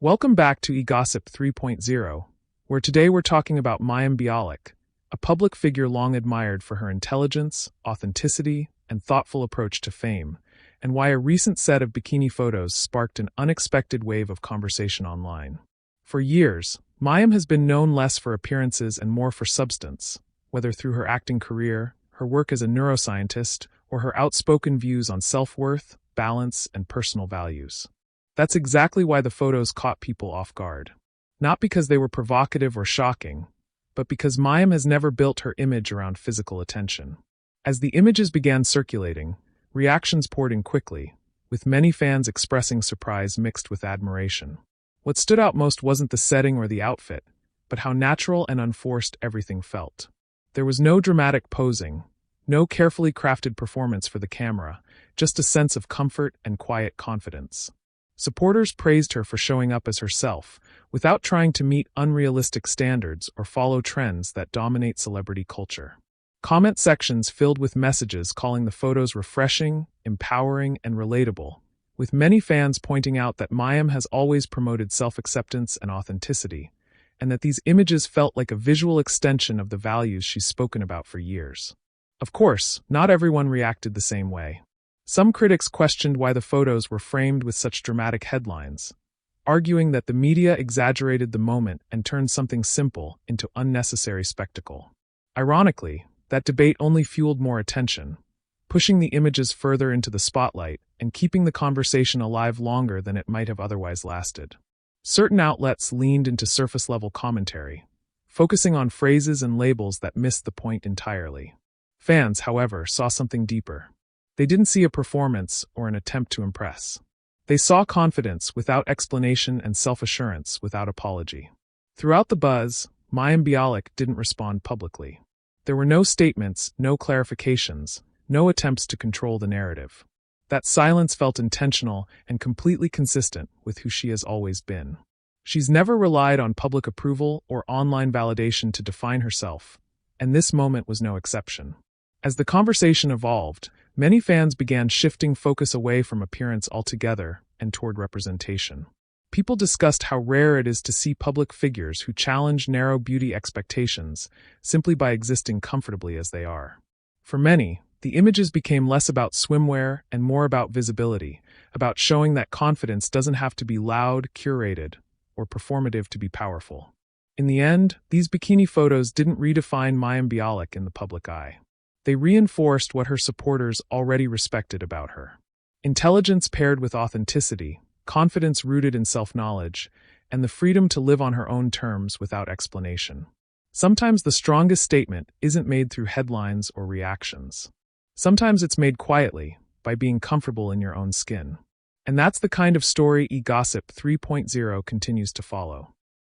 Welcome back to eGossip 3.0, where today we're talking about Mayim Bialik, a public figure long admired for her intelligence, authenticity, and thoughtful approach to fame, and why a recent set of bikini photos sparked an unexpected wave of conversation online. For years, Mayim has been known less for appearances and more for substance, whether through her acting career, her work as a neuroscientist, or her outspoken views on self-worth, balance, and personal values. That's exactly why the photos caught people off guard. Not because they were provocative or shocking, but because Mayim has never built her image around physical attention. As the images began circulating, reactions poured in quickly, with many fans expressing surprise mixed with admiration. What stood out most wasn't the setting or the outfit, but how natural and unforced everything felt. There was no dramatic posing, no carefully crafted performance for the camera, just a sense of comfort and quiet confidence. Supporters praised her for showing up as herself, without trying to meet unrealistic standards or follow trends that dominate celebrity culture. Comment sections filled with messages calling the photos refreshing, empowering, and relatable, with many fans pointing out that Mayim has always promoted self-acceptance and authenticity, and that these images felt like a visual extension of the values she's spoken about for years. Of course, not everyone reacted the same way. Some critics questioned why the photos were framed with such dramatic headlines, arguing that the media exaggerated the moment and turned something simple into unnecessary spectacle. Ironically, that debate only fueled more attention, pushing the images further into the spotlight and keeping the conversation alive longer than it might have otherwise lasted. Certain outlets leaned into surface-level commentary, focusing on phrases and labels that missed the point entirely. Fans, however, saw something deeper. They didn't see a performance or an attempt to impress. They saw confidence without explanation and self-assurance without apology. Throughout the buzz, Mayim Bialik didn't respond publicly. There were no statements, no clarifications, no attempts to control the narrative. That silence felt intentional and completely consistent with who she has always been. She's never relied on public approval or online validation to define herself, and this moment was no exception. As the conversation evolved, many fans began shifting focus away from appearance altogether and toward representation. People discussed how rare it is to see public figures who challenge narrow beauty expectations simply by existing comfortably as they are. For many, the images became less about swimwear and more about visibility, about showing that confidence doesn't have to be loud, curated, or performative to be powerful. In the end, these bikini photos didn't redefine Mayim Bialik in the public eye. They reinforced what her supporters already respected about her. Intelligence paired with authenticity, confidence rooted in self-knowledge, and the freedom to live on her own terms without explanation. Sometimes the strongest statement isn't made through headlines or reactions. Sometimes it's made quietly, by being comfortable in your own skin. And that's the kind of story eGossip 3.0 continues to follow.